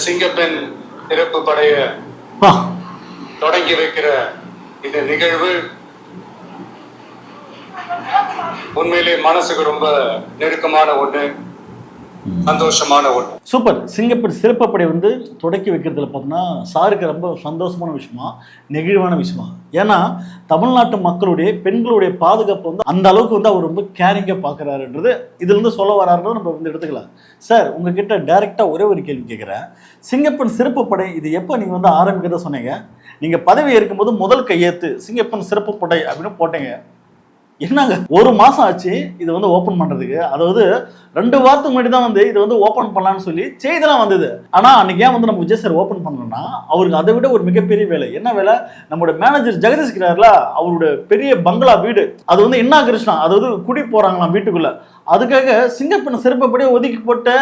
சிங்கப்பெண் சிறப்பு படைய தொடங்கி வைக்கிற இந்த நிகழ்வு உண்மையிலே மனசுக்கு ரொம்ப நெருக்கமான ஒண்ணு, சந்தோஷமான ஒண்ணு. சூப்பர். சிங்கப்பெண் சிறப்பு படை தொடக்கி வைக்கிறதுல பார்த்தோன்னா சாருக்கு ரொம்ப சந்தோஷமான விஷயமா, நெகிழ்வான விஷயமா. ஏன்னா தமிழ்நாட்டு மக்களுடைய பெண்களுடைய பாதுகாப்பு அந்த அளவுக்கு அவர் ரொம்ப கேரிங்காக பார்க்குறாருன்றது இதுலேருந்து சொல்ல வராருன்றது நம்ம எடுத்துக்கலாம். சார், உங்ககிட்ட டைரெக்டாக ஒரே ஒரு கேள்வி கேட்குறேன். சிங்கப்பெண் சிறப்பு படை இது எப்போ நீங்கள் ஆரம்பிக்கிறத சொன்னீங்க? நீங்கள் பதவி ஏற்கும்போது முதல் கையெழுத்து சிங்கப்பெண் சிறப்பு படை அப்படின்னு போட்டீங்க. என்னங்க ஒரு மாசம் ஆச்சு இது ஓபன் பண்றதுக்கு. அதாவது 2 வாரத்துக்கு முன்னாடி தான் இது ஓபன் பண்ணலாம்னு சொல்லி செய்திலாம் வந்தது. ஆனா அன்னைக்கு ஏன் நம்ம விஜய் சார் ஓபன் பண்ணோம்னா அவருக்கு அதை விட ஒரு மிகப்பெரிய வேலை. என்ன வேலை? நம்மளோட மேனேஜர் ஜெகதீஷ் இருக்கிறார்ல, அவரோட பெரிய பங்களா வீடு அது இன்னாகிரேஷன், அதாவது குடி போறாங்களாம் வீட்டுக்குள்ள. அதுக்காக சிங்கப்பெண் சிறப்புப்படியே ஒதுக்கி போட்டு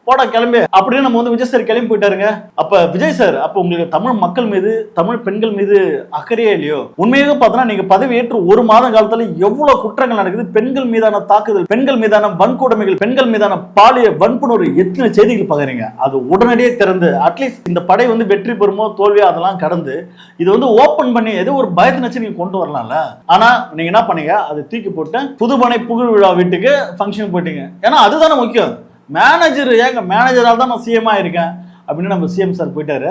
போடா கிளம்பி அப்படின்னு நம்ம விஜய் சார் கிளம்பி போயிட்டாருங்க. அப்ப விஜய் சார், அப்ப உங்களுக்கு தமிழ் மக்கள் மீது தமிழ் பெண்கள் மீது அக்கறையே இல்லையோ? உண்மையாக பார்த்தோன்னா நீங்க பதவி ஏற்று 1 மாத காலத்துல எவ்வளவு குற்றங்கள் நடக்குது, பெண்கள் மீதான தாக்குதல், பெண்கள் மீதான வன்கொடுமைகள், பெண்கள் மீதான பாலிய வன்புணர்வு, எத்தனை செய்திகள் பாக்குறீங்க. அது உடனடியே திறந்து அட்லீஸ்ட் இந்த படை வெற்றி பெறுமோ தோல்வியோ அதெல்லாம் கடந்து இது ஓபன் பண்ணி ஏதோ ஒரு பயத்தினச்சு நீங்க கொண்டு வரலாம்ல. ஆனா நீங்க என்ன பண்ணீங்க, அதை தூக்கி போட்டு புதுமனை புகழ் விழா வீட்டுக்கு ஃபங்க்ஷன் போயிட்டீங்க. ஏன்னா அதுதானே முக்கியம். மேனேஜர், ஏங்க மேனேஜரால் தான் நான் சிஎம் ஆயிருக்கேன் அப்படின்னு நம்ம சிஎம் சார் போயிட்டாரு.